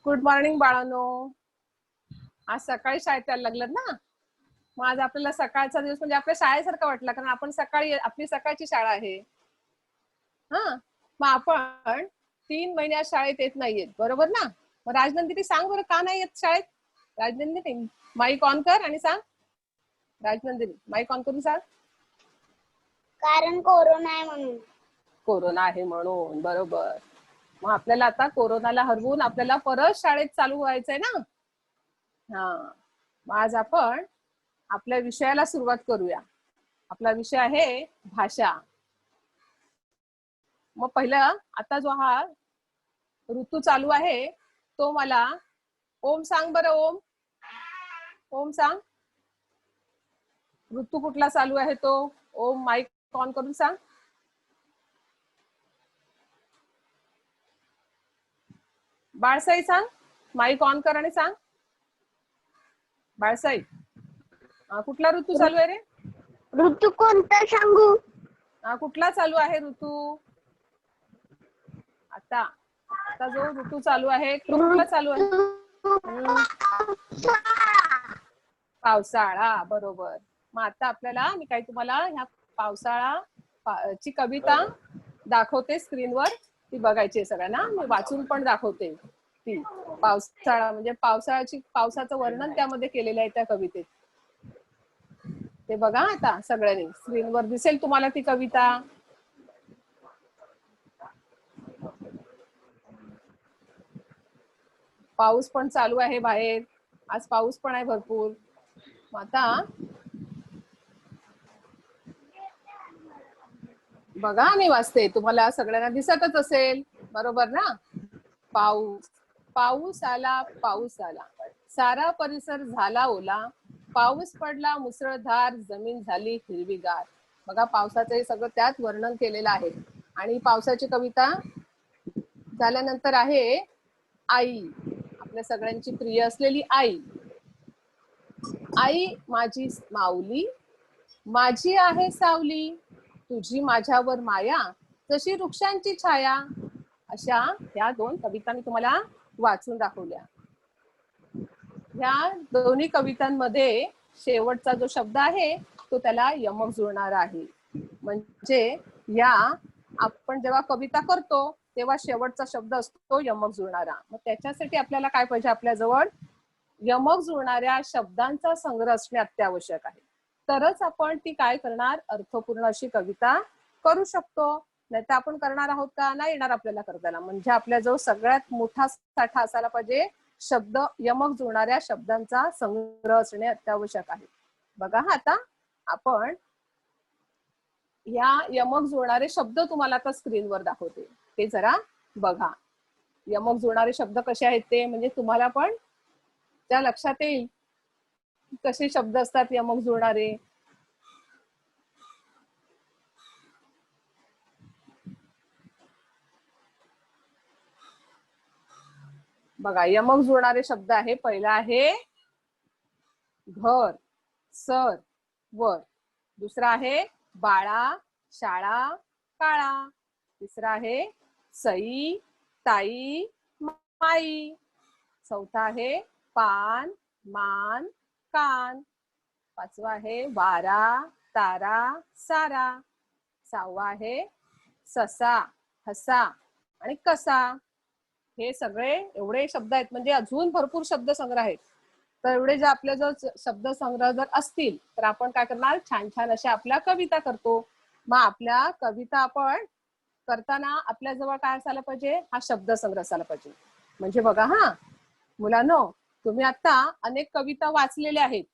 Good morning बाळांनो. आज सकाळी शाळेत यायला लागलं ना. मग आज आपल्याला सकाळचा दिवस म्हणजे आपल्या शाळेसारखा वाटला, कारण आपण सकाळी आपली सकाळची शाळा आहे. हा, मग आपण 3 महिने आज शाळेत येत नाहीयेत, बरोबर ना? मग राजनंदिनी सांग बरं, का नाही येत शाळेत? राजनंदिनी माईक ऑन कर आणि सांग. राजनंदिनी माईक ऑन करून सांग. कारण कोरोना आहे म्हणून. कोरोना आहे म्हणून, बरोबर. मग आपल्याला आता कोरोनाला हरवून आपल्याला परत शाळेत चालू व्हायचंय ना. हा, मग आज आपण आपल्या विषयाला सुरुवात करूया. आपला विषय आहे भाषा. मग पहिलं, आता जो हा ऋतू चालू आहे तो मला ओम सांग बरं. ओम, ओम सांग. ऋतू कुठला चालू आहे तो? ओम माईक ऑन करून सांग. बाळसाई सांग, माईक ऑन कर आणि सांग. बाळसाई, कुठला ऋतू चालू आहे रे? ऋतू कोणता सांगू? कुठला चालू आहे ऋतू? आता जो ऋतू चालू आहे तो कुठला चालू आहे? पावसाळा, बरोबर. मग आता आपल्याला मी काही तुम्हाला ह्या पावसाळा ची कविता दाखवते स्क्रीनवर. ती बघायची आहे सगळ्यांना. मी वाचून पण दाखवते. ती पावसाळा म्हणजे पावसाचं वर्णन त्यामध्ये केलेलं आहे त्या कवितेत. ते बघा आता सगळ्यांनी, स्क्रीनवर दिसेल तुम्हाला ती कविता. पाऊस पण चालू आहे बाहेर. आज पाऊस पण आहे भरपूर. आता बघा, मी वाचते, तुम्हाला सगळ्यांना दिसतच असेल, बरोबर ना? पाऊस, पाऊस आला, पाऊस आला, सारा परिसर झाला ओला, पाऊस पडला मुसळधार, जमीन झाली हिरवीगार. बघा, पावसाचं हे सगळं त्यात वर्णन केलेलं आहे. आणि पावसाची कविता झाल्यानंतर आहे आई, आपल्या सगळ्यांची प्रिय असलेली आई. आई माझी माऊली, माझी आहे सावली, तुझी माझ्यावर माया, जशी वृक्षांची छाया. अशा ह्या 2 कविता मी तुम्हाला वाचून दाखवल्या. ह्या दोन्ही कवितांमध्ये शेवटचा जो शब्द आहे तो त्याला यमक जुळणारा आहे. म्हणजे या आपण जेव्हा कविता करतो तेव्हा शेवटचा शब्द असतो यमक जुळणारा. मग त्याच्यासाठी आपल्याला काय पाहिजे? आपल्याजवळ यमक जुळणाऱ्या शब्दांचा संग्रह असणे अत्यावश्यक आहे. तरच आपण ती काय करणार? अर्थपूर्ण अशी कविता करू शकतो. नाही तर आपण करणार आहोत का? नाही येणार आपल्याला करताना. म्हणजे आपल्याजवळ सगळ्यात मोठा साठा असायला पाहिजे शब्द, यमक जुळणाऱ्या शब्दांचा संग्रह असणे अत्यावश्यक आहे. बघा, आता आपण या यमक जुळणारे शब्द तुम्हाला आता स्क्रीनवर दाखवते, ते जरा बघा. यमक जुळणारे शब्द कसे आहेत ते, म्हणजे तुम्हाला पण त्या लक्षात येईल कसे शब्द असतात यमक जुळणारे. बघा, यमक जुळणारे शब्द आहे. पहिला आहे घर, सर, वर. दुसरा आहे बाळा, शाळा, काळा. तिसरा आहे सई, ताई, माई. चौथा आहे पान, मान, कान. पाचवा आहे वारा, तारा, सारा. सहावा आहे ससा, हसा आणि कसा. हे सगळे एवढे शब्द आहेत, म्हणजे अजून भरपूर शब्द संग्रह आहेत. तर एवढे जे आपले जर शब्द संग्रह जर असतील तर आपण काय करणार? छान छान अशा आपल्या कविता करतो. मग आपल्या कविता आपण करताना आपल्याजवळ काय असायला पाहिजे? हा शब्द संग्रह असायला पाहिजे. म्हणजे बघा हा मुलांनो, तुम्ही आता अनेक कविता वाचलेल्या आहेत,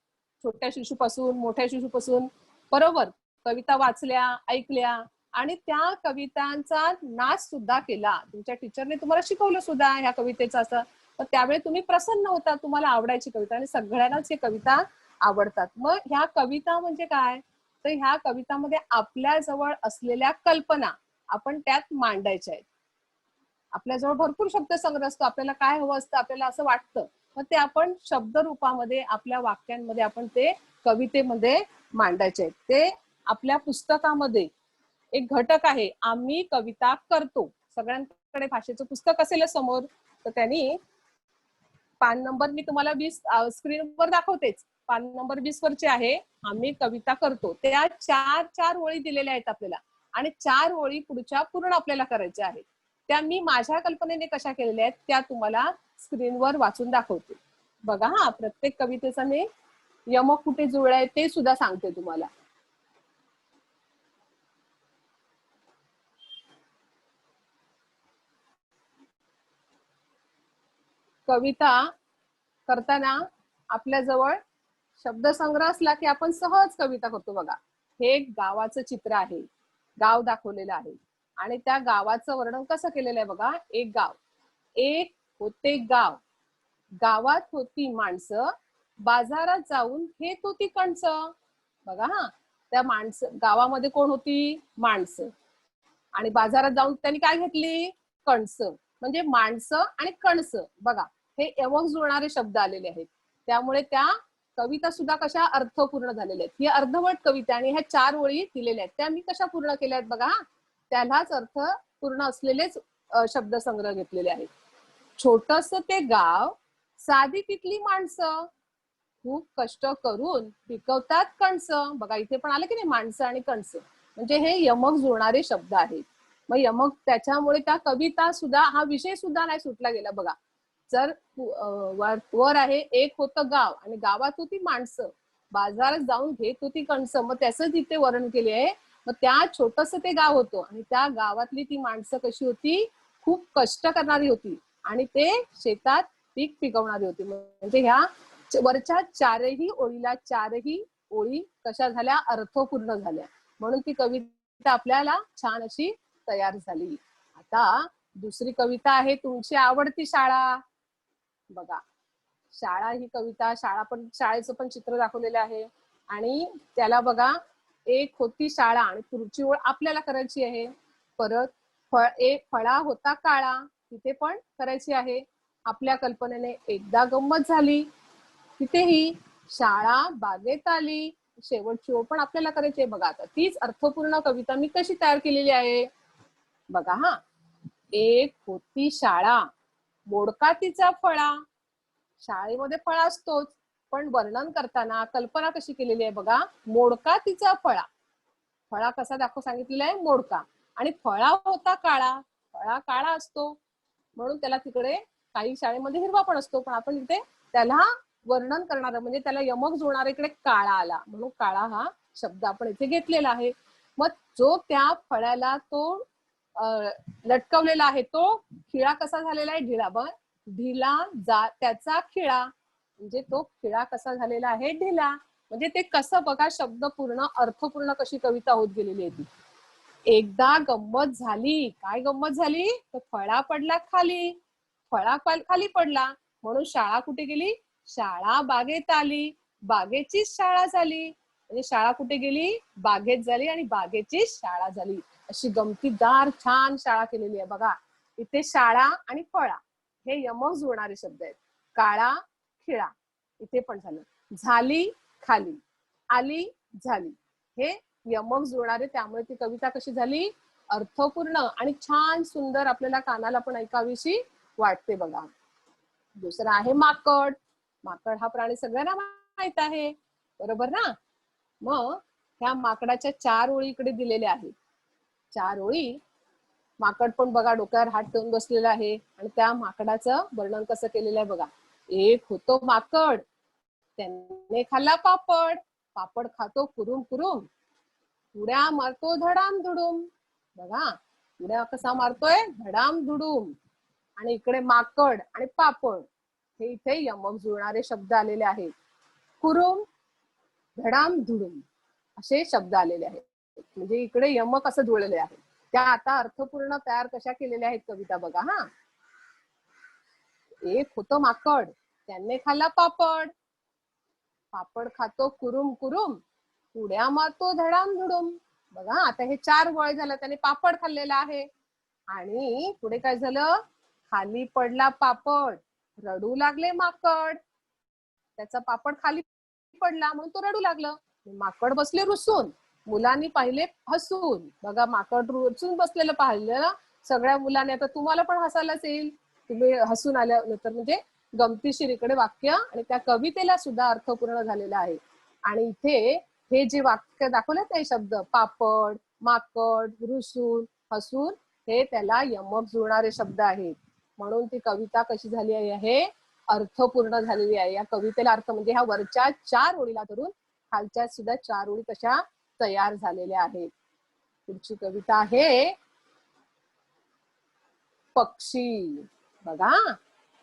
छोट्या शिशूपासून मोठ्या शिशूपासून, बरोबर? कविता वाचल्या, ऐकल्या आणि त्या कवितांचा नाच सुद्धा केला. तुमच्या टीचरने तुम्हाला शिकवलं सुद्धा ह्या कवितेचं असं. तर त्यावेळी तुम्ही प्रसन्न होता, तुम्हाला आवडायची कविता, आणि सगळ्यांनाच ही कविता आवडतात. मग ह्या कविता म्हणजे काय? तर ह्या कवितामध्ये आपल्या जवळ असलेल्या कल्पना आपण त्यात मांडायच्या आहेत. आपल्याजवळ भरपूर शब्द संग्रह असतो, आपल्याला काय हवं असतं, आपल्याला असं वाटतं, मग ते आपण शब्द रूपामध्ये आपल्या वाक्यांमध्ये आपण ते कवितेमध्ये मांडायचे आहेत. ते आपल्या पुस्तकामध्ये एक घटक आहे, आम्ही कविता करतो. सगळ्यांकडे भाषेचं पुस्तक असेल समोर, तर त्यांनी पान नंबर मी तुम्हाला 20 स्क्रीनवर दाखवतेच. पान नंबर 20 वरचे आहे. आम्ही कविता करतो. त्या 4 ओळी दिलेल्या आहेत आपल्याला आणि 4 ओळी पुढच्या पूर्ण आपल्याला करायच्या आहेत. त्या मी माझ्या कल्पनेने कशा केलेल्या आहेत त्या तुम्हाला स्क्रीनवर वाचून दाखवते. बघा हा, प्रत्येक कवितेचा मी यमक कुठे जुळलाय ते सुद्धा सांगते तुम्हाला. कविता करताना आपल्या जवळ शब्दसंग्रह असला की आपण सहज कविता करतो. बघा, हे एक गावाचं चित्र आहे, गाव दाखवलेलं आहे आणि त्या गावाचं वर्णन कसं केलेलं आहे बघा. एक गाव, एक होते गाव, गावात होती माणसं, बाजारात जाऊन घेत होती कणसं. बघा हा, त्या माणसं गावामध्ये कोण होती? माणसं. आणि बाजारात जाऊन त्यांनी काय घेतली? कणसं. म्हणजे माणसं आणि कणसं. बघा, हे यमक जुळणारे शब्द आलेले आहेत. त्यामुळे त्या कविता सुद्धा कशा अर्थपूर्ण झालेल्या आहेत. ही अर्धवट कविता आणि ह्या 4 ओळी दिलेल्या आहेत त्या मी कशा पूर्ण केल्या आहेत बघा. त्यालाच अर्थ पूर्ण असलेलेच शब्दसंग्रह घेतलेले आहेत. छोटस ते गाव, साधी तिथली माणसं, खूप कष्ट करून पिकवतात कणसं. बघा, इथे पण आलं की नाही माणसं आणि कणसं. म्हणजे हे यमक जुळणारे शब्द आहेत. मग यमक त्याच्यामुळे त्या कविता सुद्धा, हा विषय सुद्धा नाही सुटला गेला. बघा, जर वर आहे एक होतं गाव आणि गावात होती माणसं, बाजारात जाऊन घेत होती कणसं. मग त्याचं तिथे वर्णन केले आहे. मग त्या छोटस ते गाव होतं आणि त्या गावातली ती माणसं कशी होती? खूप कष्ट करणारी होती आणि ते शेतात पीक पिकवणारी होती. म्हणजे ह्या वरच्या 4ही ओळीला 4ही ओळी कशा झाल्या? अर्थपूर्ण झाल्या. म्हणून ती कविता आपल्याला छान अशी तयार झाली. आता दुसरी कविता आहे तुमची आवडती शाळा. बघा, शाळा ही कविता, शाळेचं पण चित्र दाखवलेलं आहे आणि त्याला बघा, एक होती शाळा आणि पुढची ओळ आपल्याला करायची आहे. परत एक फळा होता काळा, तिथे पण करायची आहे आपल्या कल्पनेने. एकदा गंमत झाली, तिथेही शाळा बागेत आली, शेवटची ओळ पण आपल्याला करायची आहे. बघा, आता तीच अर्थपूर्ण कविता मी कशी तयार केलेली आहे बघा हा. एक होती शाळा, मोडका तिचा फळा. शाळेमध्ये फळा असतोच, पण वर्णन करताना कल्पना कशी केलेली आहे बघा. मोडका तिचा फळा, फळा कसा दाखव सांगितलेला आहे? मोडका. आणि फळा होता काळा, फळा काळा असतो म्हणून त्याला तिकडे काही शाळेमध्ये हिरवा पण असतो, पण आपण इथे त्याला वर्णन करणार म्हणजे त्याला यमक जुळणारा इकडे काळा आला म्हणून काळा हा शब्द आपण इथे घेतलेला आहे. मग जो त्या फळ्याला तो लटकवलेला आहे तो खिळा कसा झालेला आहे? ढिला. बघ, ढिला त्याचा खिळा, म्हणजे तो खिळा कसा झालेला आहे? ढिला. म्हणजे ते कसं बघा, शब्द पूर्ण अर्थपूर्ण कशी कविता होत गेलेली आहे ती. एकदा गंमत झाली. काय गंमत झाली? तर फळा पडला खाली, फळा खाली पडला म्हणून शाळा कुठे गेली? शाळा बागेत आली, बागेचीच शाळा झाली. म्हणजे शाळा कुठे गेली? बागेत झाली आणि बागेचीच शाळा झाली. अशी गमतीदार छान शाळा केलेली आहे बघा. इथे शाळा आणि फळा हे यमक जुळणारे शब्द आहेत. काळा, खिळा इथे पण झालं. झाली, खाली, आली, झाली हे यमक जुळणारे. त्यामुळे ती कविता कशी झाली? अर्थपूर्ण आणि छान सुंदर, आपल्याला कानाला पण ऐकावीशी वाटते बघा. दुसरं आहे माकड. माकड हा प्राणी सगळ्यांना माहित आहे, बरोबर ना? मग ह्या माकडाच्या 4 ओळी इकडे दिलेल्या आहेत. 4 ओळी. माकड पण बघा डोक्यावर हात ठेवून बसलेला आहे आणि त्या माकडाचं वर्णन कसं केलेलं आहे बघा. एक होतो माकड, त्याने खाल्ला पापड, पापड खातो कुरुम कुरुम, उड्या मारतो धडाम धुडूम. बघा, उड्या कसा मारतोय? धडाम धुडूम. आणि इकडे माकड आणि पापड हे इथे यमक जुळणारे शब्द आलेले आहेत. कुरुम, धडाम धुडूम असे शब्द आलेले आहेत. म्हणजे इकडे यमक असं जुळलेले आहे. त्या आता अर्थपूर्ण तयार कशा केलेल्या आहेत कविता बघा हा. एक होतं माकड, त्याने खाल्ला पापड, पापड खातो कुरुम कुरुम, उड्या मारतो धडाम धुडूम. बघा, आता हे 4 वळ झालं. त्याने पापड खाल्लेला आहे आणि पुढे काय झालं? खाली पडला पापड, रडू लागले माकड. त्याचा पापड खाली पडला म्हणून तो रडू लागलं. माकड बसले रुसून, मुलांनी पाहिले हसून. बघा, माकड रुसून बसलेलं पाहिलं सगळ्या मुलांनी. आता तुम्हाला पण हसायलाच येईल, तुम्ही हसून आल्यानंतर. म्हणजे गमतीशीर इकडे वाक्य आणि त्या कवितेला सुद्धा अर्थपूर्ण झालेला आहे. आणि इथे हे जे वाक्य दाखवलेत नाही शब्द, पापड, माकड, रुसून, हसून, हे त्याला यमक जुळणारे शब्द आहेत. म्हणून ती कविता कशी झाली आहे, अर्थपूर्ण झालेली आहे. या कवितेला अर्थ म्हणजे ह्या वरच्या 4 ओळीला धरून खालच्या सुद्धा 4 ओळी कशा तयार झालेल्या आहेत. पुढची कविता आहे पक्षी. बघा,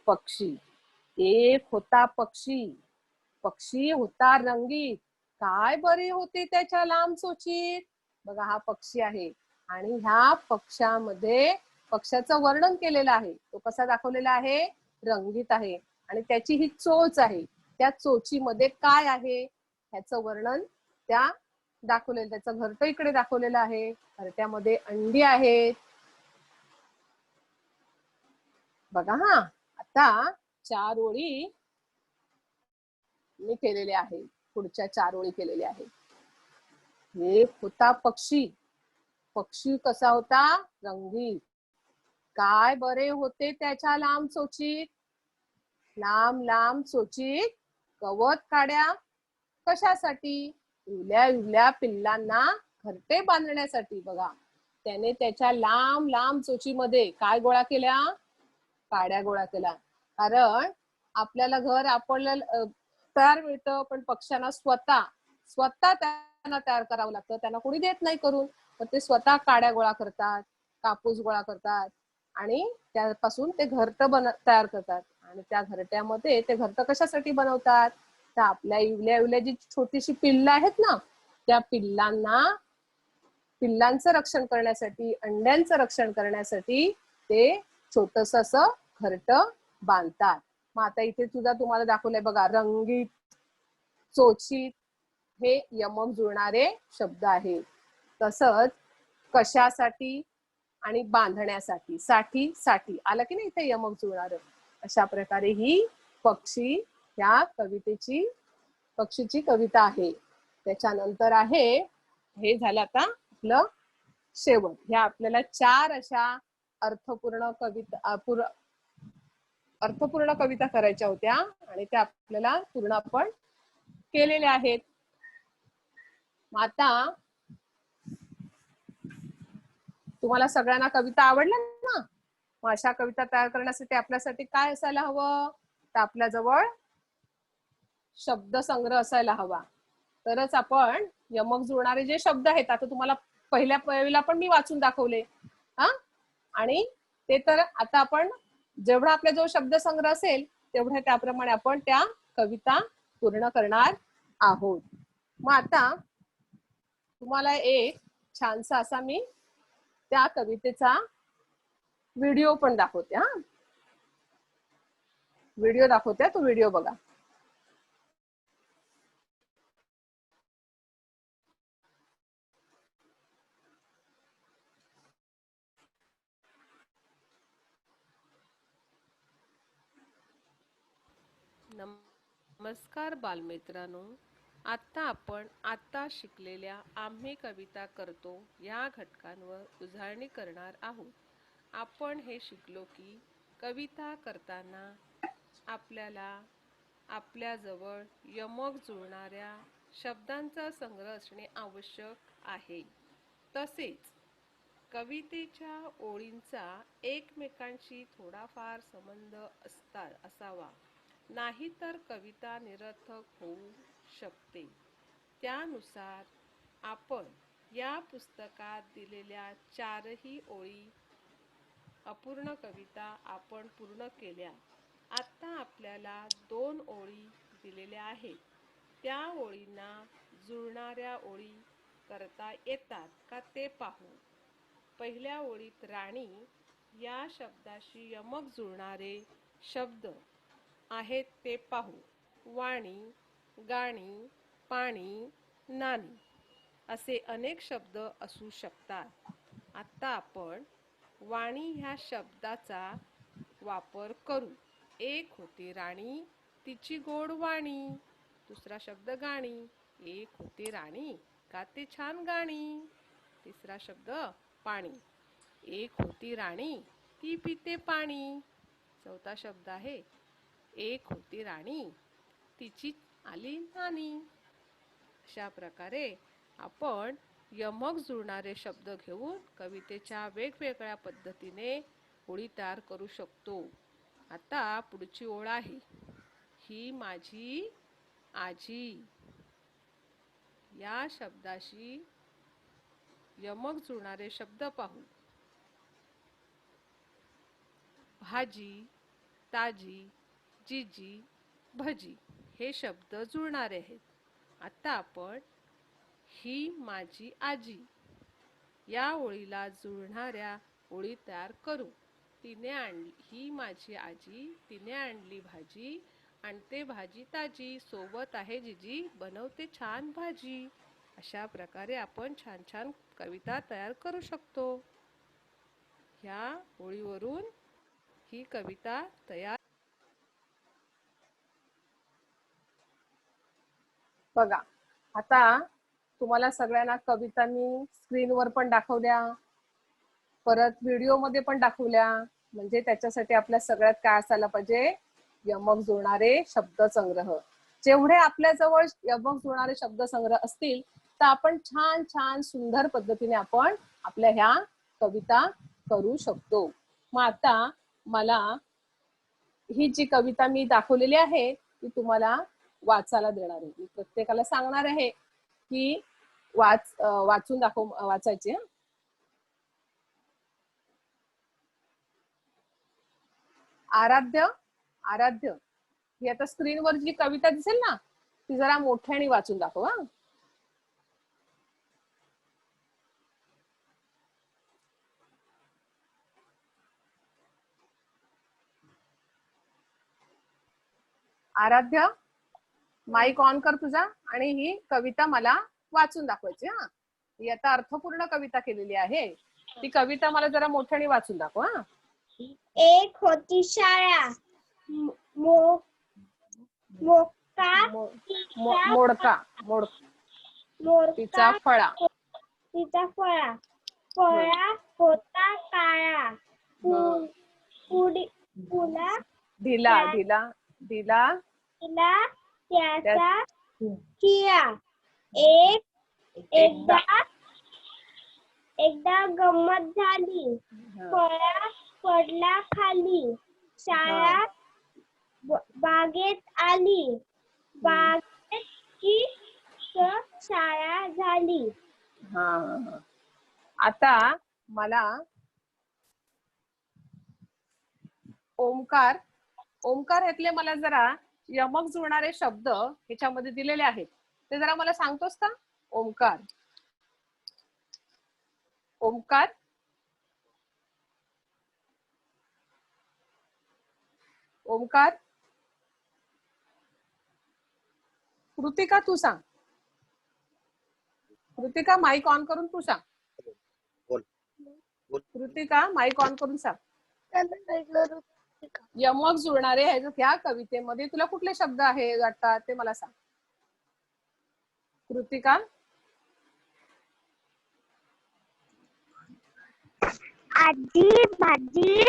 पक्षी. एक होता पक्षी, पक्षी होता रंगीत, काय बरे होते त्याच्या लांब चोचीत. बघा, हा पक्षी आहे आणि ह्या पक्षामध्ये पक्षाचं वर्णन केलेलं आहे. तो कसा दाखवलेला आहे, रंगीत आहे आणि त्याची ही चोच आहे. त्या चोचीमध्ये काय आहे ह्याचं वर्णन त्या दाखवलेलं. त्याचं घरटं इकडे दाखवलेलं आहे. घरट्यामध्ये अंडी आहेत. बघा, हा आता 4 ओळी मी केलेल्या आहे. पुढच्या 4 ओळी केलेल्या आहेत. एक होता पक्षी, पक्षी कसा होता, रंगीत, काय बरे होते त्याच्या लांब चोचीत, लांब लांब चोचीत गवत काड्या, कशासाठी, इवल्या इवल्या पिल्लांना घरटे बांधण्यासाठी. बघा, त्याने त्याच्या लांब लांब चोचीमध्ये काय गोळा केल्या, काड्या गोळा केल्या. कारण आपल्याला घर आपल्याला तयार मिळतं, पण पक्ष्यांना स्वतः त्यांना तयार करावं लागतं. त्यांना कोणी देत नाही करून, तर ते स्वतः काड्या गोळा करतात, कापूस गोळा करतात आणि त्यापासून ते घरटं तयार करतात. आणि त्या घरट्यामध्ये ते घरटं कशासाठी बनवतात, तर आपल्या इवल्या इवल्या जी छोटीशी पिल्लं आहेत ना, त्या पिल्लांचं रक्षण करण्यासाठी, अंड्यांचं रक्षण करण्यासाठी ते छोटस असं घरटं बांधतात. मग आता इथे सुद्धा तुम्हाला दाखवलंय बघा, रंगीत, चोचीत, हे यमक जुळणारे शब्द आहेत. तसंच कशासाठी आणि बांधण्यासाठी, साठी आलं की नाही इथे यमक जुळणार. अशा प्रकारे ही पक्षीची कविता आहे. त्याच्यानंतर आहे, हे झालं आता आपलं शेवट. ह्या आपल्याला 4 अशा अर्थपूर्ण कविता करायच्या होत्या आणि त्या आपल्याला पूर्ण आपण केलेल्या आहेत. मग आता तुम्हाला सगळ्यांना कविता आवडल्या ना? मग अशा कविता तयार करण्यासाठी आपल्यासाठी काय असायला हवं, तर आपल्याजवळ शब्दसंग्रह असायला हवा. तरच आपण यमक जुळणारे जे शब्द आहेत, आता तुम्हाला पहिल्या वेळेला पण मी वाचून दाखवले हा, आणि ते तर आता आपण जेवढा आपल्याजवळ शब्दसंग्रह असेल तेवढ्या त्याप्रमाणे आपण त्या कविता पूर्ण करणार आहोत. मग आता तुम्हाला एक छानसा असा मी त्या कवितेचा व्हिडिओ पण दाखवते. हा, व्हिडिओ दाखवते, तो व्हिडिओ बघा. नमस्कार बालमित्रांनो, आता शिकलेल्या आम्ही कविता करतो या घटकांवर उजळणी करणार आहोत. आपण हे शिकलो की कविता करताना आपल्याला आपल्याजवळ यमक जुळणाऱ्या शब्दांचा संग्रह असणे आवश्यक आहे. तसेच कवितेच्या ओळींचा एकमेकांशी थोडाफार संबंध असावा, नाहीतर कविता निरर्थक होऊ शकते. त्यानुसार आपण या पुस्तकात दिलेल्या 4ही ओळी अपूर्ण कविता आपण पूर्ण केल्या. आता आपल्याला 2 ओळी दिलेल्या आहेत. त्या ओळींना जुळणाऱ्या ओळी करता येतात का ते पाहू. पहिल्या ओळीत राणी या शब्दाशी यमक जुळणारे शब्द आहेत ते पाहू. वाणी, गाणी, पाणी, नाणी असे अनेक शब्द असू शकतात. आता आपण वाणी ह्या शब्दाचा वापर करू. एक होती राणी, तिची गोड वाणी. दुसरा शब्द गाणी, एक होती राणी, गाते छान गाणी. तिसरा शब्द पाणी, एक होती राणी, ती पिते पाणी. चौथा शब्द आहे एक होती राणी, तिची आली नानी. अशा प्रकारे आपण यमक जुळणारे शब्द घेऊन कवितेच्या वेगवेगळ्या पद्धतीने ओळी तयार करू शकतो. आता पुढची ओळ आहे, ही माझी आजी. या शब्दाशी यमक जुळणारे शब्द पाहू. भाजी, ताजी, जिजी, भजी हे शब्द जुळणारे आहेत. आता आपण ही माझी आजी या ओळीला जुळणाऱ्या ओळी तयार करू. ही माझी आजी, तिने आणली भाजी, आणते भाजी ताजी, सोबत आहे जिजी, बनवते छान भाजी. अशा प्रकारे आपण छान छान कविता तयार करू शकतो. ह्या ओळीवरून ही कविता तयार. बघा, आता तुम्हाला सगळ्यांना कविता मी स्क्रीनवर पण दाखवल्या, परत व्हिडिओ मध्ये पण दाखवल्या. म्हणजे त्याच्यासाठी आपल्या सगळ्यात काय असायला पाहिजे, यमक जुळणारे शब्द संग्रह. जेवढे आपल्या जवळ यमक जुळणारे शब्द संग्रह असतील तर आपण छान छान सुंदर पद्धतीने आपण आपल्या ह्या कविता करू शकतो. मग आता मला ही जी कविता मी दाखवलेली आहे ती तुम्हाला वाचायला देणार आहे. मी प्रत्येकाला सांगणार आहे की वाचून वाचायची. आराध्य, आराध्य ही आता स्क्रीनवर जी कविता दिसेल ना ती जरा मोठ्याने वाचून दाखव. आराध्य, माईक ऑन कर तुझा आणि ही कविता मला वाचून दाखवायची. ही आता अर्थपूर्ण कविता केलेली आहे. ती कविता मला जरा मोठ्याने वाचून दाखव. एक होती शाळा, मोडका तिचा फळा, फळा होता काळा, ढिला ढिला ढिला त्याचा खिळा. एकदा गंमत झाली, फळा पडला खाली, शाळा बागेत आली, बागेत शाळा झाली. आता मला ओंकार, ओंकार ह्यातले मला जरा यमक जुळणारे शब्द ह्याच्यामध्ये दिलेले आहेत ते जरा मला सांगतोस का? ओंकार, ओंकार, ओंकार. कृतिका तू सांग. कृतिका माईक ऑन करून तू सांग. कृतिका माईक ऑन करून सांग. यमक जुळणारे ह्या कवितेमध्ये तुला कुठले शब्द आहे वाटतात ते मला सांग. कृतिका. आजी, भाजी.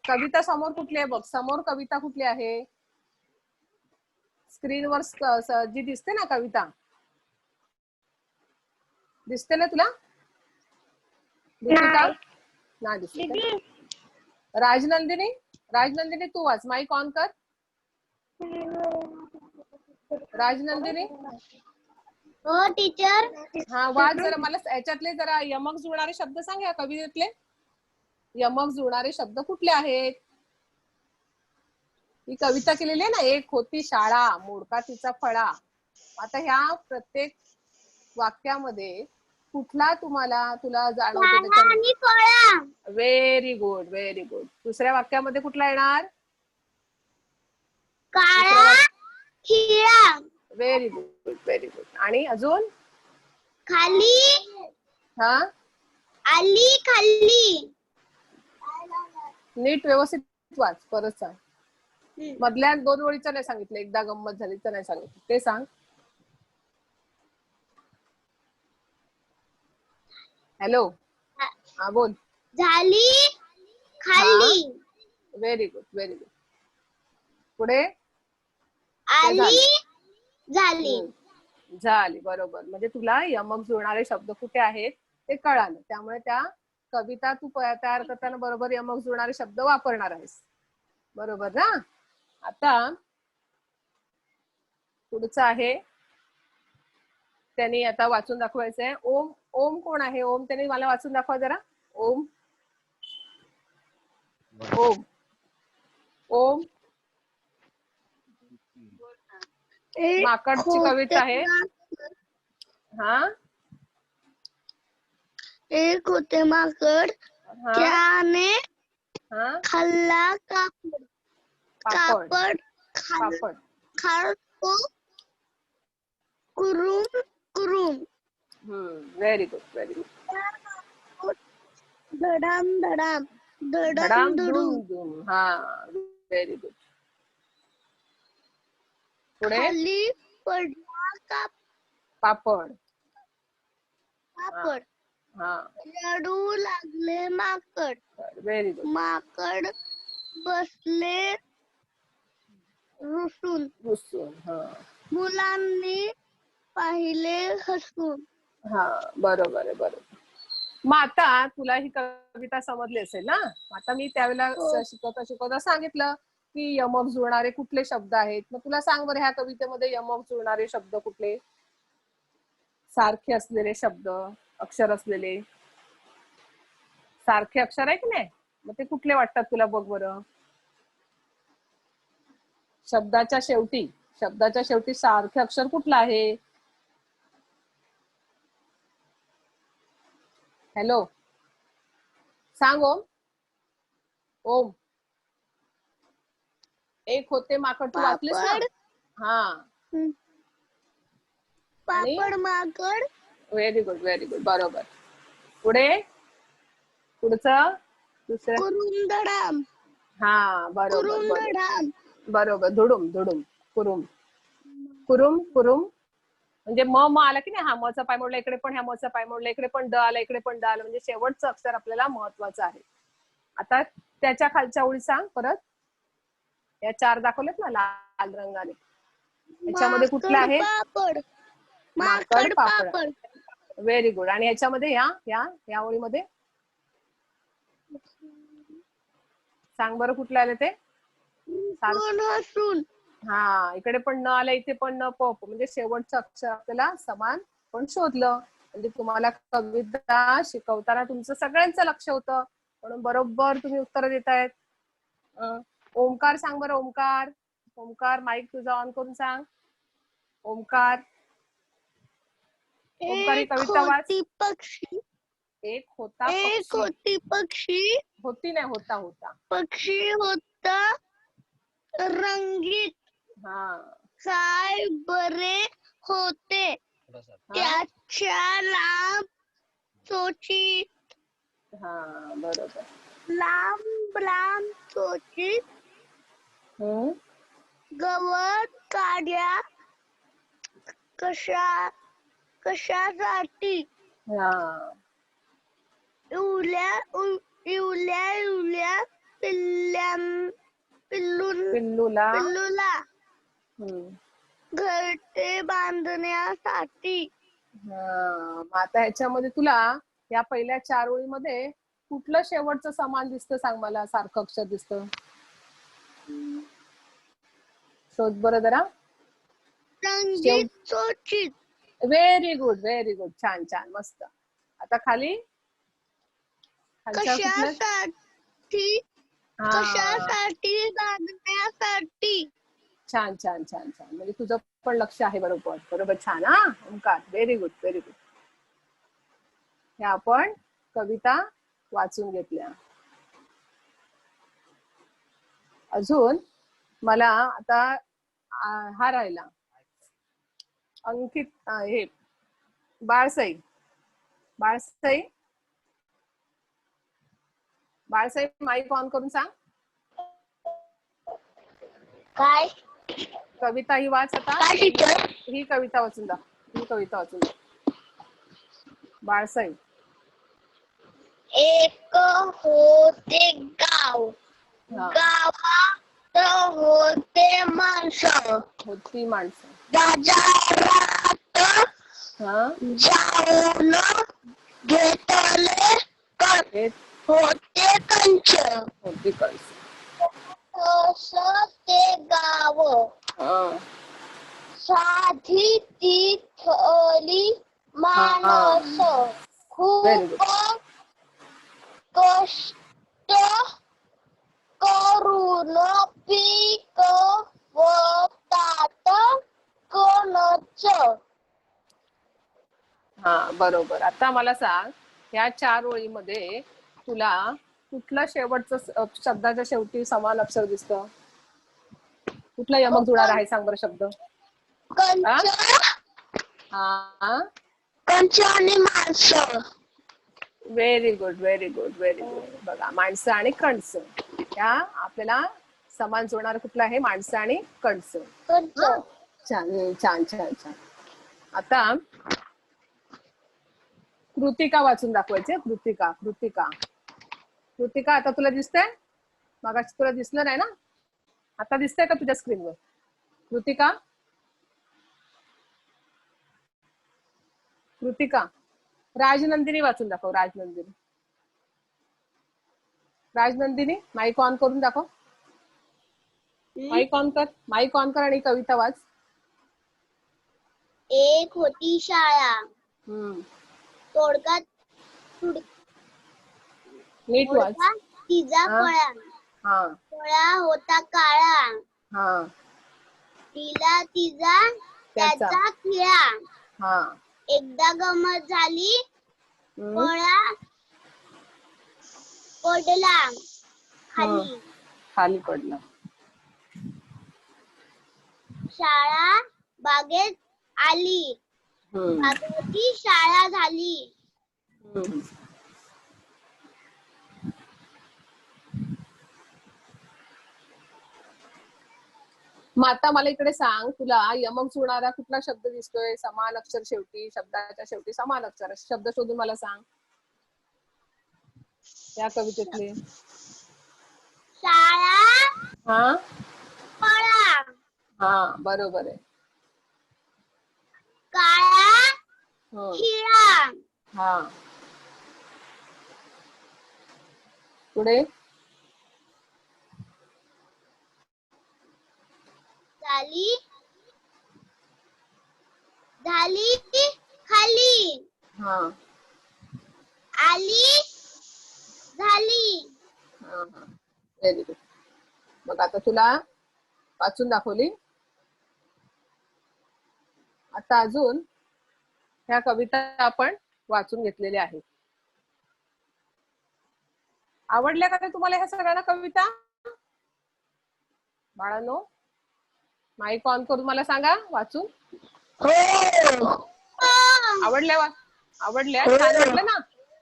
कविता समोर कुठली आहे बघ, समोर कविता कुठली आहे स्क्रीनवर जी दिसते ना कविता, दिसते ना तुला? नाही दिसते. राजनंदिनी, राजनंदिनी तू वाच, माईक ऑन कर. राजनंदिनी. हो टीचर. हा वाच जरा, मला याच्यातले जरा यमक जुळणारे शब्द सांग. या कवितेतले यमक जुळणारे शब्द कुठले आहेत? ही कविता केलेली आहे ना, एक होती शाळा, मोडका तिचा फळा. आता ह्या प्रत्येक वाक्यामध्ये कुठला तुला जाणवतो त्याच्या? Very good, very good. दुसऱ्या वाक्यामध्ये कुठला येणार? काळा खिळा. Very good, very good. आणि अजून? खाली. हा, आली खाली. नीट व्यवस्थित वाच, परत सांग. मधल्या 2 ओळीचं नाही सांगितलं, एकदा गंमत झाली तर नाही सांगितलं, ते सांग. हॅलो, हा बोल. झाली खाली. Very good, very good. पुढे आली झाली. झाली, बरोबर. म्हणजे तुला यमक जुळणारे शब्द कुठे आहेत ते कळालं. त्यामुळे त्या कविता तू तयार करताना बरोबर यमक जुळणारे शब्द वापरणार आहेस. बरोबर ना? आता पुढचं आहे, त्यांनी आता वाचून दाखवायचंय. ओम. ओम कोण आहे? ओम त्यांनी मला वाचून दाखवा जरा. ओम. ओम. ओम माकडची कविता आहे. हा, एक होते माकड, हा, त्याने हा. खाल्ला कापड. पापड. कापड पापड. खातो कुरुम कुरुम. Very good, very good. धडाम धडाम धडाम धडाम धुडूम. धूम धूम. हा, व्हेरी गुड. पुढे खाली पडला पापड. कापड. हा, रडू लागले माकड. Very good. माकड बसले रुसून. रुसून. हा, मुलांनी पाहिले हसून. हा, बरोबर आहे, बरोबर. मग आता तुला ही कविता समजली असेल ना? आता मी त्यावेळेला शिकवता शिकवता सांगितलं की यमक जुळणारे कुठले शब्द आहेत. मग तुला सांग बरं, ह्या कवितेमध्ये यमक जुळणारे शब्द कुठले? सारखे असलेले शब्द, अक्षर असलेले सारखे अक्षर आहे की नाही? मग ते कुठले वाटतात तुला? बघ बरं. शब्दाच्या शेवटी सारखे अक्षर कुठलं आहे? हॅलो, सांग ओम. ओम. एक होते माकड, तू वाचलीस ना? हा, पापड माकड. व्हेरी गुड, व्हेरी गुड, बरोबर. पुढे पुढचं दुसरं. कुरुम धडाम. हा, बरोबर कुरुम बरोबर धडाम. बरोबर. धुडुम धुडुम. कुरुम कुरुम कुरुम. म्हणजे म आला की नाही, हा मचा पाय मोडला इकडे पण, ह्या मचा पाय मोडला इकडे पण, ड आला इकडे पण, ड आला. म्हणजे शेवटचं अक्षर आपल्याला महत्वाचं आहे. आता त्याच्या खालच्या ओळी सांग परत. या 4 दाखवलेत ना लाल रंगाने, याच्यामध्ये कुठलं आहे? पापड. माकड पापड. Very good. आणि याच्यामध्ये या ओळीमध्ये सांग बरं कुठले आले ते? हा, इकडे पण न आलं, इथे पण न, प. म्हणजे शेवटचं अक्षर आपल्याला समान पण शोधलं. म्हणजे तुम्हाला कविता शिकवताना तुमचं सगळ्यांचं लक्ष होतं, म्हणून बरोबर तुम्ही उत्तर देतायत. ओमकार सांग बरं. ओमकार. ओमकार, माईक तुझा ऑन करून सांग. ओमकार. ओमकार, ही कविता वाच. पक्षी. एक होता एक पक्षी. होती पक्षी. होती नाही, होता होता. पक्षी होता रंगीत. हा, काय बरे होते त्याच्या लांब चोचीत. हा, बरोबर. लांब लांब चोचीत गवत काड्या कशासाठी? हा, इवल्या पिल्लूला घरटे बांधण्यासाठी. मग आता ह्याच्यामध्ये तुला या पहिल्या 4 ओळीमध्ये कुठलं शेवटचं समान दिसतं? सांग मला. सारखं अक्षर दिसतं, शोध बरं जरा. रंगीत चोचीत. Very good, very good. छान छान, मस्त. आता खाली कशासाठी? कशासाठी बांधण्यासाठी. छान छान छान छान. म्हणजे तुझं पण लक्ष आहे बरोबर. बरोबर, छान. हा Omkar, very good, very good. ह्या आपण कविता वाचून घेतल्या. अजून मला आता हा राहिला, अंकित. हे बाळसई. बाळसई, बाळसई, माईक ऑन करून सांग. काय? कविता ही वाच आता. ही कविता वाचून दाख. बाळसई. एक होते गाव. गावात होते माणसं होती माणसं. बाजारात हा जाऊन घेतले हे होते कंच. होती कळस. असं ते गाव हा साधी ती थोली माणस व्हेरी खूप गुड. कष्ट करून पीक वतात कोणच. हा बरोबर. आता मला सांग, ह्या 4 ओळीमध्ये तुला कुठला शेवटचं शब्दाच्या शेवटी समान अक्षर दिसतं? कुठला यमक जुळणारा आहे सांग बरं शब्द? कंच हा कंच आणि माणसं. Very good, very good, very good. बघा, माणसं आणि कणसं, या आपल्याला समान जुळणार कुठलं आहे? माणसं आणि कणसं. कंच हा छान छान छान छान. आता कृतिका वाचून दाखवायचे. कृतिका कृतिका कृतिका आता तुला दिसतंय? मगाशी तुला दिसलं नाही ना? आता दिसतंय का तुझ्या स्क्रीनवर? कृतिका कृतिका राजनंदिनी वाचून दाखव. राजनंदिनी राजनंदिनी माईक ऑन करून दाखव. माईक ऑन कर. माईक ऑन कर आणि कविता वाच. एक होती शाळा हम्म तोडका नीट वाच. तोडका तिचा हा फळा हा फळा होता काळा हा तिला तिचा त्याचा त्याचा खिळा. हा एकदा गमत झाली हम्म फळा पडला हम्म. खाली. खाली पडला. शाळा बागेत आली हम्म बागेची शाळा झाली. हम्म. मग आता मला इकडे सांग, तुला यमक जुळणारा कुठला शब्द दिसतोय? समान अक्षर शेवटी, शब्दाच्या शेवटी समान अक्षर शब्द शोधून मला सांग या कवितेतले. शाळा हा फळा हा बरोबर आहे. काळा हम्म. खिळा हा पुढे झाली झाली खाली हा आली झाली. हा हा व्हेरी गुड. मग आता तुला वाचून दाखवली. आता अजून ह्या कविता आपण वाचून घेतलेल्या आहेत. आवडल्या का तुम्हाला ह्या सगळ्यांना कविता? बाळांनो माईक ऑन करून मला सांगा वाचून. हो आवडल्या? आवडल्या? हो छान वाटलं ना?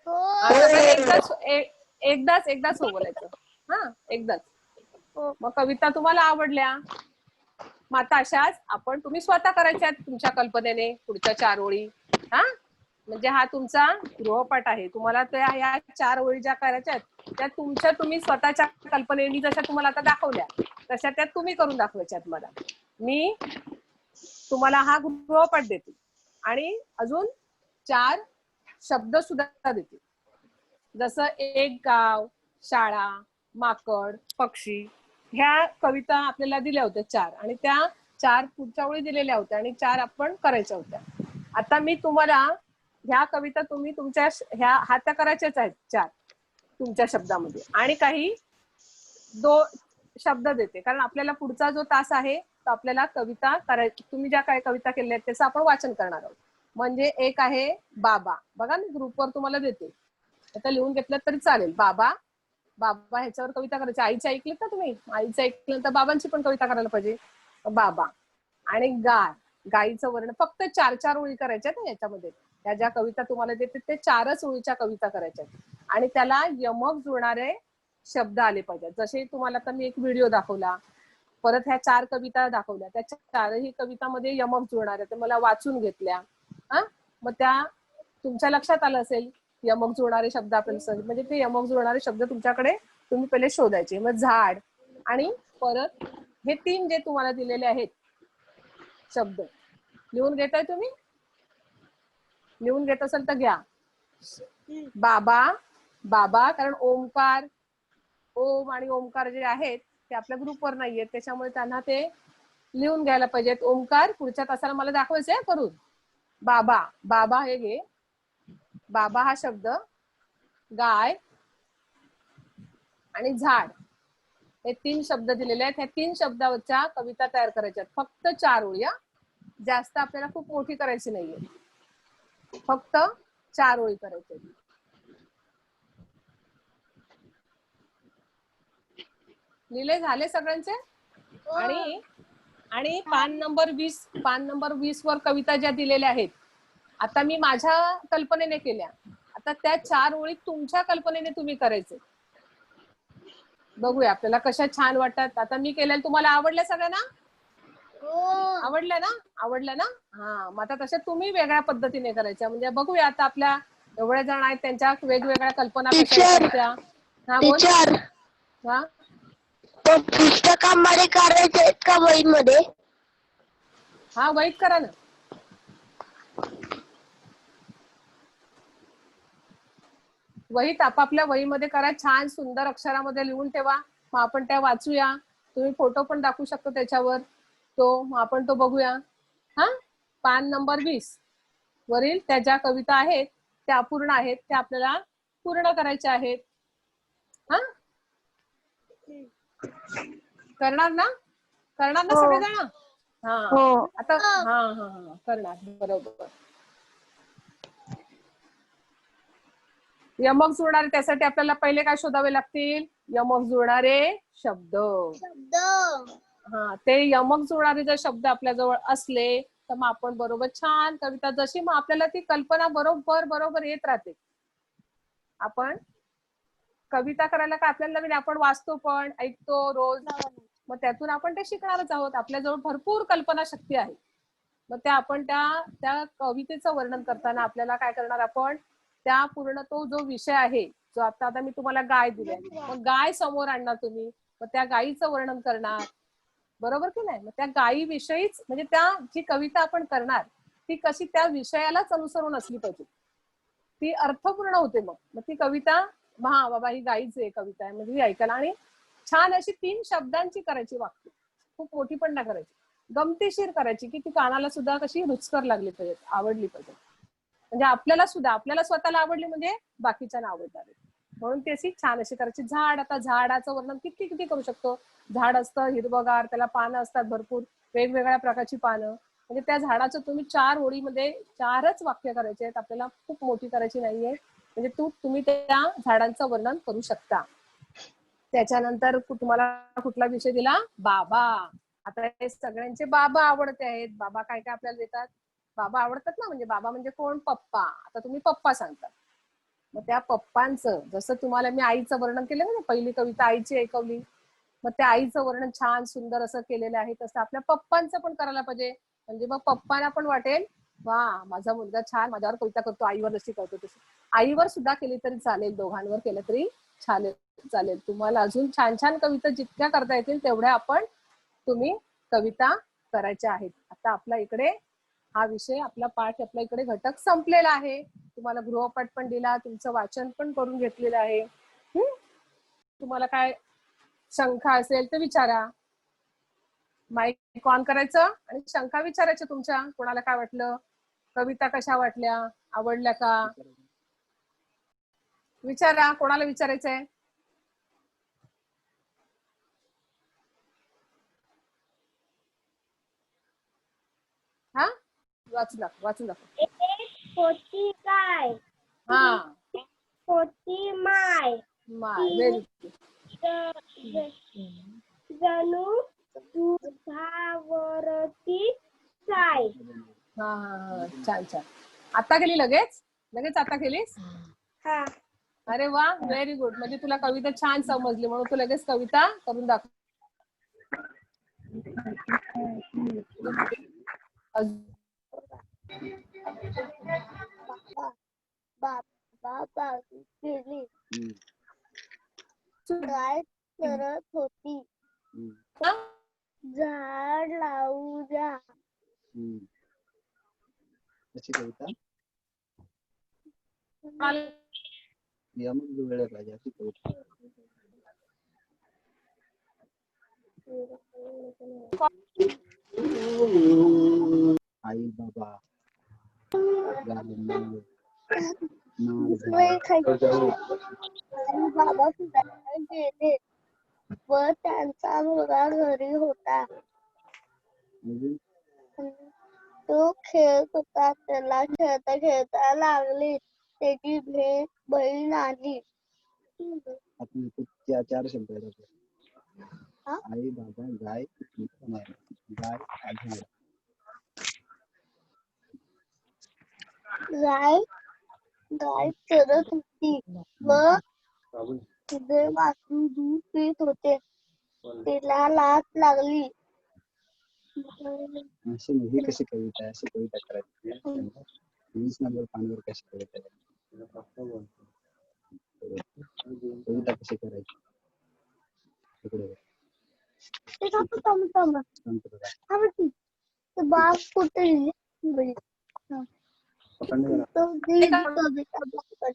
हा सगळ्यांनी एकदाच हो बोलायचं. हा एकदाच. हो. मग कविता तुम्हाला आवडल्या? मग आता अशाच आपण तुम्ही स्वतः करायच्या तुमच्या कल्पनेने पुढच्या 4 ओळी. हा म्हणजे हा तुमचा गृहपाठ आहे. तुम्हाला त्या ह्या 4 ओळी ज्या करायच्या आहेत त्या तुम्ही स्वतःच्या कल्पनेने जशा तुम्हाला आता दाखवल्या तशा त्या तुम्ही करून दाखवायच्यात. मला मी तुम्हाला हा गृहपाठ देते आणि अजून 4 शब्द सुद्धा देते. जसं एक गाव, शाळा, माकड, पक्षी, ह्या कविता आपल्याला दिल्या होत्या 4 आणि त्या 4 पुढच्या वेळी दिलेल्या होत्या आणि 4 आपण करायच्या होत्या. आता मी तुम्हाला ह्या कविता तुम्ही तुमच्या ह्या हात्या करायच्याच आहेत 4 तुमच्या शब्दामध्ये आणि काही 2 शब्द देते कारण आपल्याला पुढचा जो तास आहे तो आपल्याला कविता करायची. तुम्ही ज्या काही कविता केल्या आहेत त्याचं आपण वाचन करणार आहोत. म्हणजे एक आहे बाबा. बघा मी ग्रुपवर तुम्हाला देते, आता लिहून घेतलं तरी चालेल. बाबा बाबा ह्याच्यावर कविता करायची. आईचं ऐकलं ना तुम्ही? आईचं ऐकलं तर बाबांची पण कविता करायला पाहिजे. बाबा आणि गाय, गाईचं वर्ण फक्त 4 ओळी करायच्या ना याच्यामध्ये. त्या ज्या कविता तुम्हाला देते ते 4च ओळीच्या कविता करायच्या आणि त्याला यमक जुळणारे शब्द आले पाहिजेत. जसे तुम्हाला आता मी एक व्हिडिओ दाखवला, परत ह्या 4 कविता दाखवल्या, त्या 4ही कवितामध्ये यमक जुळणार आहे. ते मला वाचून घेतल्या. हा मग त्या तुमच्या लक्षात आलं असेल यमक जुळणारे शब्द आपल्याला, म्हणजे ते यमक जुळणारे शब्द तुमच्याकडे तुम्ही पहिले शोधायचे. मग झाड आणि परत हे 3 जे तुम्हाला दिलेले आहेत शब्द लिहून घेताय तुम्ही? लिहून घेत असेल तर घ्या. बाबा, बाबा, कारण ओमकार, ओम आणि ओमकार जे आहेत ते आपल्या ग्रुपवर नाहीयेत, त्याच्यामुळे त्यांना ते लिहून घ्यायला पाहिजेत. ओमकार पुढच्या तासाला मला दाखवायचंय करून. बाबा, बाबा हे घे. बाबा हा शब्द, गाय आणि झाड हे 3 शब्द दिलेले आहेत. ह्या 3 शब्दावरच्या कविता तयार करायच्या आहेत. फक्त 4 ओळी. जास्त आपल्याला खूप मोठी करायची नाहीये, फक्त 4 ओळी करायच्या. लिहिले झाले सगळ्यांचे? आणि आणि पान नंबर 20 वर कविता ज्या दिलेल्या आहेत, आता मी माझ्या कल्पनेने केल्या. आता त्या 4 ओळी तुमच्या कल्पनेने तुम्ही करायचे. बघूया आपल्याला कशा छान वाटतात. आता मी केलेल्या तुम्हाला आवडल्या सगळ्यांना? आवडल्या ना? आवडल्या ना? हा, मग आता तशा तुम्ही वेगळ्या पद्धतीने करायच्या. म्हणजे बघूया आता आपल्या एवढे जण आहेत त्यांच्या वेगवेगळ्या कल्पना कशा येतात त्या. हा बोल. टीचर, हा, तो पुस्तकामध्ये करायचे आहेत का वहीमध्ये? हा वहीत करा ना. वहीत आपापल्या वहीमध्ये करा. छान सुंदर अक्षरामध्ये लिहून ठेवा. मग आपण त्या वाचूया. तुम्ही फोटो पण दाखवू शकतो त्याच्यावर. तो मग आपण तो बघूया. हा, पान नंबर 20 वरील त्या ज्या कविता आहेत त्या अपूर्ण आहेत, त्या आपल्याला पूर्ण करायच्या आहेत. हा, करणार ना? करणार ना सगळेजण? हा, आता हा हा हा करणार, बरोबर. यमक जुळणारे त्यासाठी आपल्याला पहिले काय शोधावे लागतील? यमक जुळणारे शब्द. हा, ते यमक जुळणारे जर शब्द आपल्या जवळ असले तर मग आपण बरोबर छान कविता, जशी मग आपल्याला ती कल्पना बरोबर येत राहते. आपण कविता करायला काय आपल्याला नवीन, आपण वाचतो पण, ऐकतो रोज, मग त्यातून आपण ते शिकणारच आहोत. आपल्याजवळ भरपूर कल्पना शक्ती आहे. मग त्या आपण त्या कवितेचं वर्णन करताना आपल्याला काय करणार, आपण त्या पूर्ण तो जो विषय आहे, जो आता मी तुम्हाला गाय दिली, मग गाय समोर आणणार तुम्ही, मग त्या गायीचं वर्णन करणार, बरोबर की नाही? मग त्या गायीविषयीच, म्हणजे त्या जी कविता आपण करणार ती कशी त्या विषयालाच अनुसरून असली पाहिजे, ती अर्थपूर्ण होते. मग ती कविता, हा बाबा ही गायीची कविता आहे म्हणजे ऐकायला, आणि छान अशी 3 शब्दांची करायची वाक्य, खूप मोठी पण नाही करायची, गमतीशीर करायची, की ती कानाला सुद्धा कशी रुचकर लागली पाहिजे, आवडली पाहिजे. म्हणजे आपल्याला स्वतःला आवडली म्हणजे बाकीच्यांना आवडणार आहे. म्हणून ती अशी छान अशी करायची. झाड, आता झाडाचं वर्णन किती करू शकतो. झाड असतं हिरवगार, त्याला पानं असतात भरपूर, वेगवेगळ्या प्रकारची पानं, म्हणजे त्या झाडाचं तुम्ही 4 ओळीमध्ये 4च वाक्य करायचे आहेत. आपल्याला खूप मोठी करायची नाहीये. म्हणजे तुम्ही त्या झाडांचं वर्णन करू शकता. त्याच्यानंतर तुम्हाला कुठला विषय दिला? बाबा. आता हे सगळ्यांचे बाबा आवडते आहेत. बाबा काय काय आपल्याला देतात? बाबा आवडतात ना, म्हणजे बाबा म्हणजे कोण? पप्पा. आता तुम्ही पप्पा सांगता, मग त्या पप्पांचं, जसं तुम्हाला मी आईचं वर्णन केलं ना, पहिली कविता आईची ऐकवली, मग त्या आईचं वर्णन छान सुंदर असं केलेलं आहे, तसं आपल्या पप्पांचं पण करायला पाहिजे. म्हणजे मग पप्पांना पण वाटेल, वा माझा मुलगा छान माझ्यावर कविता करतो, आईवर जशी करतो तशी. आईवर सुद्धा केली तरी चालेल, दोघांवर केलं तरी चालेल. तुम्हाला अजून छान छान कविता जितक्या करता येतील तेवढ्या तुम्ही कविता करायच्या आहेत. आता आपल्या इकडे हा विषय, आपला पाठ, आपल्या इकडे घटक संपलेला आहे. तुम्हाला गृहपाठ पण दिला, तुमचं वाचन पण करून घेतलेलं आहे. तुम्हाला काय शंका असेल तर विचारा. माईक ऑन करायचं आणि शंका विचारायच्या तुमच्या. कोणाला काय वाटलं, कविता कशा वाटल्या, आवडल्या का, विचारा. कोणाला विचारायचंय? हा, वाचून दाखव. होती गाय, हा, होती माय, व्हेरी जणू दुधावरती साय. हा, छान. आता केली लगेच आता केलीस? हा. अरे वा, व्हेरी गुड. म्हणजे तुला कविता छान समजली म्हणून तू लगेच कविता करून दाखव. बाबा गेली, काय करत होती? झाड लावू द्या. कशी कविता मला यमक जुळले पाहिजे अशी कविता. आई बाबा गाडी दुसरे आणि बाबा फिरायला गेले व त्यांचा मुलगा घरी होता. तो खेळत होता. त्याला खेळता खेळता लागली त्याची बहीण आली. आपण चार शब्द आहेत. हा? आई बाबा गाय गाय आढळ. गाय चरत होती व तिचे वासरू दूध पीत होते. तिला लाज लागली. अशी ही कशी कविता आहे अशी कविता करायची 20 नंबर पानावर कशी कविता आहे कविता कशी करायची इकडे ते कसं टमटम सांगतो तुला. ते बाग कुठे गेली? पकडणे जरा. तो ती कविता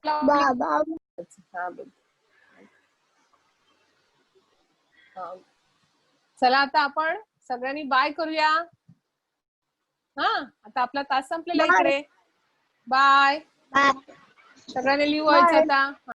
बाबा हा, बोल. हा. चला आता आपण सगळ्यांनी बाय करूया. हा, आता आपला तास संपलेला Bye. इकडे. बाय. बाय. सगळ्यांनी लिवायचं Bye. आता.